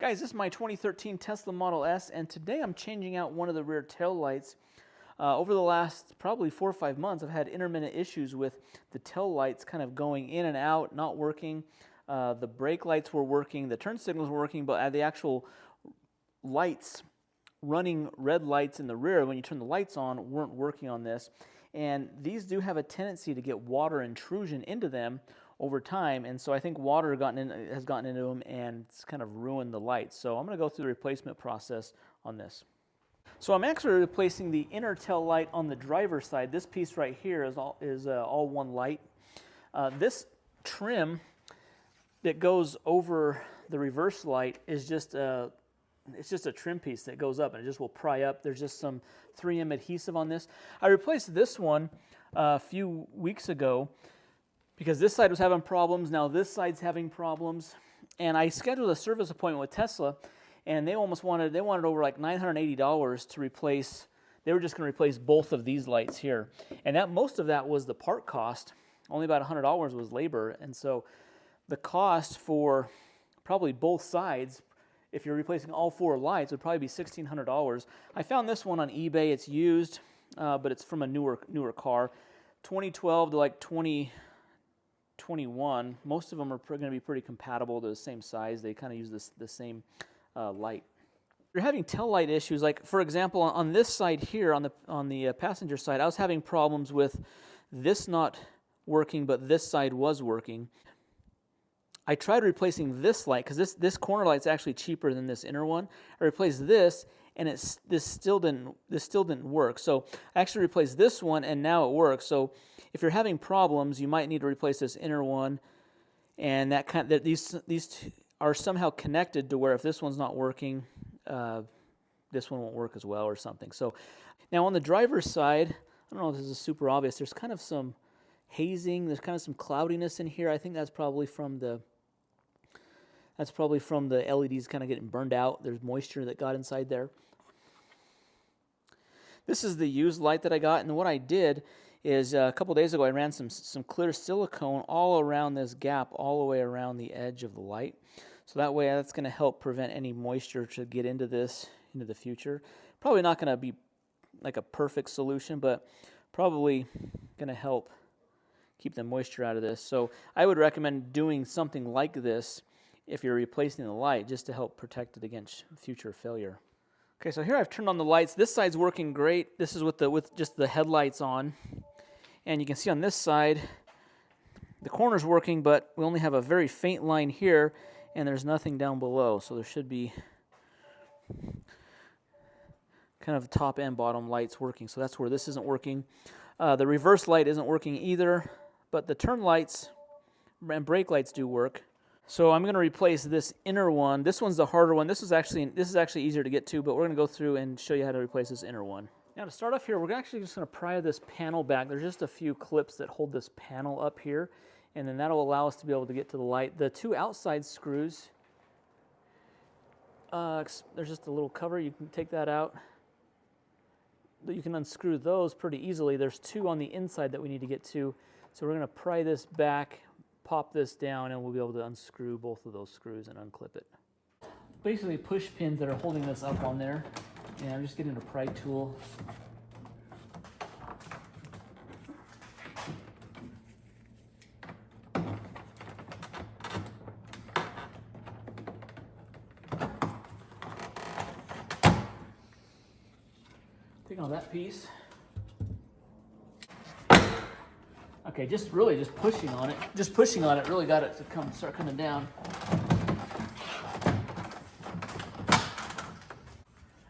Guys, this is my 2013 Tesla Model S, and today I'm changing out one of the rear tail lights. Over the last probably 4 or 5 months, I've had intermittent issues with the tail lights kind of going in and out, not working. The brake lights were working, the turn signals were working, but the actual lights, running red lights in the rear when you turn the lights on, weren't working on this. And these do have a tendency to get water intrusion into them over time, and so I think water has gotten into them and it's kind of ruined the lights. So I'm going to go through the replacement process on this. So I'm actually replacing the inner tail light on the driver's side. This piece right here is all one light. This trim that goes over the reverse light is just it's just a trim piece that goes up and it just will pry up. There's just some 3M adhesive on this. I replaced this one a few weeks ago because this side was having problems. Now this side's having problems, and I scheduled a service appointment with Tesla, and they wanted over like $980 to replace. They were just going to replace both of these lights here, and most of that was the part cost. Only about $100 was labor, and so the cost for probably both sides, if you're replacing all 4 lights, would probably be $1,600. I found this one on eBay. It's used, but it's from a newer car, 2012 to like 2021. Most of them are going to be pretty compatible. They're the same size. They kind of use the same light. If you're having tail light issues, like for example on this side here, on the passenger side, I was having problems with this not working, but this side was working. I tried replacing this light because this corner light's actually cheaper than this inner one. I replaced this, and this still didn't work. So I actually replaced this one, and now it works. So if you're having problems, you might need to replace this inner one, and these two are somehow connected to where if this one's not working, this one won't work as well or something. So now on the driver's side, I don't know if this is super obvious. There's kind of some hazing. There's kind of some cloudiness in here. I think that's probably from the LEDs kind of getting burned out. There's moisture that got inside there. This is the used light that I got, and what I did is a couple days ago I ran some clear silicone all around this gap, all the way around the edge of the light. So that way that's going to help prevent any moisture to get into the future. Probably not going to be like a perfect solution, but probably going to help keep the moisture out of this. So I would recommend doing something like this if you're replacing the light, just to help protect it against future failure. Okay, so here I've turned on the lights. This side's working great. This is with just the headlights on. And you can see on this side, the corner's working, but we only have a very faint line here, and there's nothing down below. So there should be kind of top and bottom lights working. So that's where this isn't working. The reverse light isn't working either, but the turn lights and brake lights do work. So I'm going to replace this inner one. This one's the harder one. This is actually easier to get to, but we're going to go through and show you how to replace this inner one. Now to start off here, we're actually just going to pry this panel back. There's just a few clips that hold this panel up here, and then that'll allow us to be able to get to the light. The 2 outside screws, there's just a little cover. You can take that out. You can unscrew those pretty easily. There's 2 on the inside that we need to get to. So we're going to pry this back, pop this down, and we'll be able to unscrew both of those screws and unclip it. Basically push pins that are holding this up on there, and I'm just getting a pry tool. Taking on that piece. Okay, just pushing on it. Just pushing on it really got it to start coming down.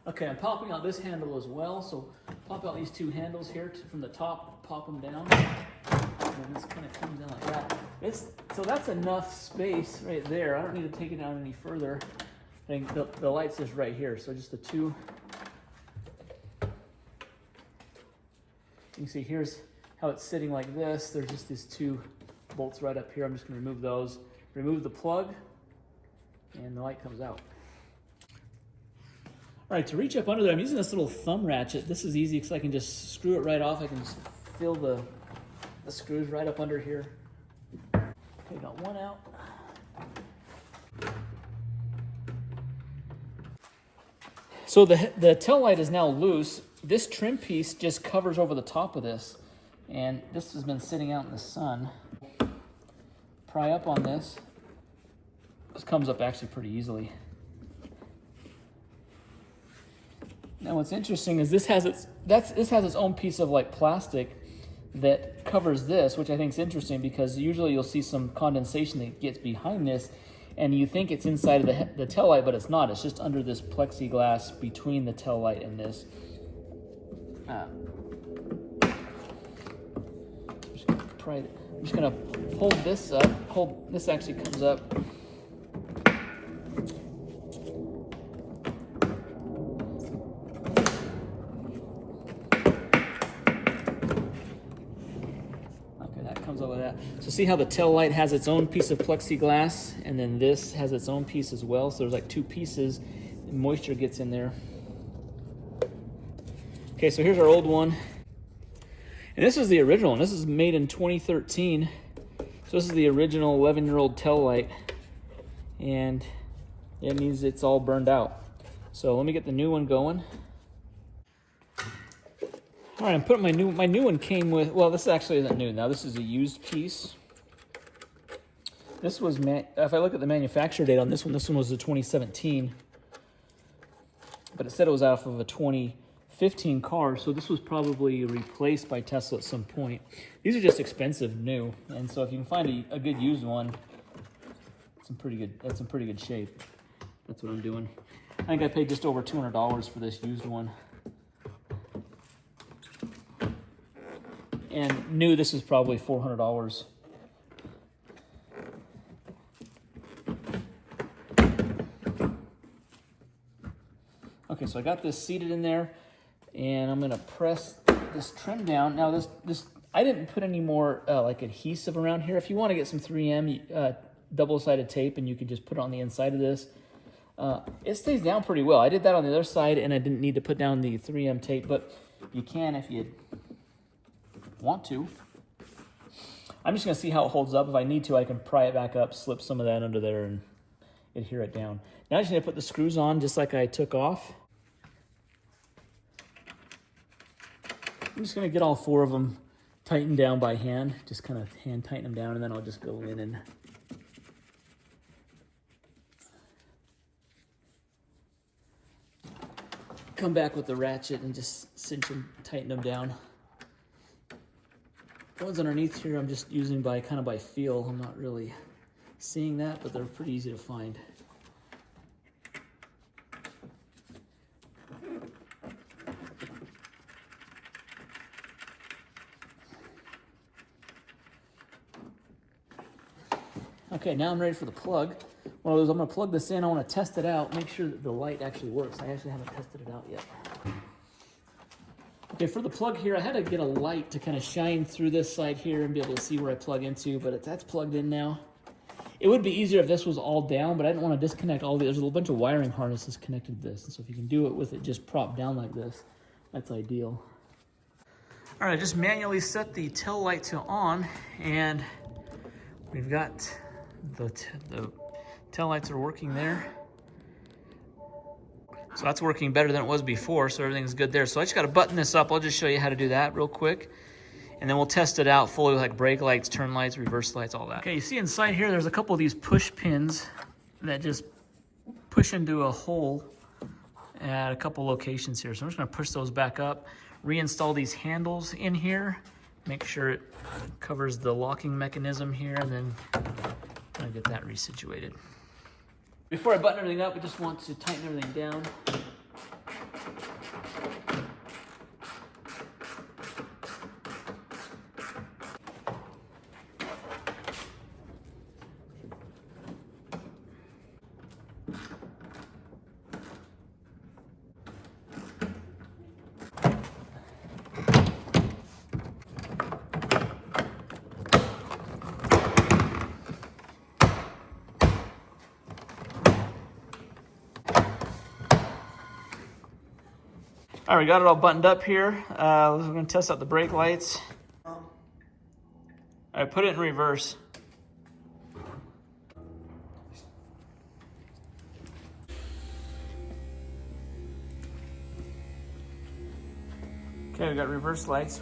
Okay, I'm popping out this handle as well. So pop out these 2 handles here from the top, pop them down. And this kind of comes down like that. So that's enough space right there. I don't need to take it down any further. I think the light's just right here. So just the 2. You can see here's how it's sitting like this. There's just these 2 bolts right up here. I'm just going to remove those. Remove the plug, and the light comes out. All right, to reach up under there, I'm using this little thumb ratchet. This is easy because I can just screw it right off. I can just feel the screws right up under here. Okay, got one out. So the tail light is now loose. This trim piece just covers over the top of this. And this has been sitting out in the sun. Pry up on this. This comes up actually pretty easily. Now what's interesting is this has its own piece of like plastic that covers this, which I think is interesting because usually you'll see some condensation that gets behind this and you think it's inside of the tail light, but it's not. It's just under this plexiglass between the tail light and this. I'm just gonna hold this up. This actually comes up. So see how the tail light has its own piece of plexiglass, and then this has its own piece as well. So there's like two pieces, and moisture gets in there. Okay, so here's our old one. And this is the original one. This is made in 2013. So this is the original 11-year-old tail light. And it means it's all burned out. So let me get the new one going. All right, I'm putting my new one came with, well, this actually isn't new. Now this is a used piece. This was, if I look at the manufacturer date on this one was a 2017. But it said it was off of a 2015 car, so this was probably replaced by Tesla at some point. These are just expensive new, and so if you can find a good used one, that's in pretty good shape. That's what I'm doing. I think I paid just over $200 for this used one. And new, this is probably $400. Okay, so I got this seated in there, and I'm gonna press this trim down. Now this I didn't put any more like adhesive around here. If you want to get some 3M double-sided tape, and you could just put it on the inside of this, it stays down pretty well. I did that on the other side, and I didn't need to put down the 3M tape, but you can if you want to. I'm just gonna see how it holds up. If I need to, I can pry it back up, slip some of that under there, and adhere it down. Now I just need to put the screws on just like I took off. I'm just gonna get all four of them tightened down by hand. Just kind of hand tighten them down, and then I'll just go in and come back with the ratchet and just cinch them, tighten them down. The ones underneath here I'm just using by feel. I'm not really seeing that, but they're pretty easy to find. Okay, now I'm ready for the plug. One of those, I'm gonna plug this in. I wanna test it out, make sure that the light actually works. I actually haven't tested it out yet. Okay, for the plug here, I had to get a light to kind of shine through this side here and be able to see where I plug into, but that's plugged in now. It would be easier if this was all down, but I didn't want to disconnect all the, there's a bunch of wiring harnesses connected to this. And so if you can do it with it just propped down like this, that's ideal. All right, I just manually set the tail light to on, and we've got the tail lights are working there. So that's working better than it was before, so everything's good there. So I just got to button this up. I'll just show you how to do that real quick. And then we'll test it out fully with like brake lights, turn lights, reverse lights, all that. Okay, you see inside here, there's a couple of these push pins that just push into a hole at a couple locations here. So I'm just gonna push those back up, reinstall these handles in here, make sure it covers the locking mechanism here, and then I'll get that resituated. Before I button everything up, I just want to tighten everything down. All right, we got it all buttoned up here. We're gonna test out the brake lights. All right, put it in reverse. Okay, we got reverse lights.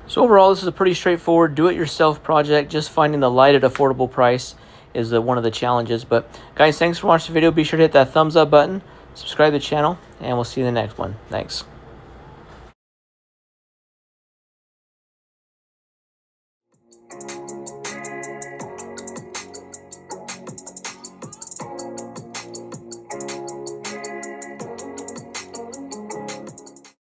So overall, this is a pretty straightforward do-it-yourself project. Just finding the light at affordable price is one of the challenges. But guys, thanks for watching the video. Be sure to hit that thumbs up button, subscribe to the channel, and we'll see you in the next one. Thanks.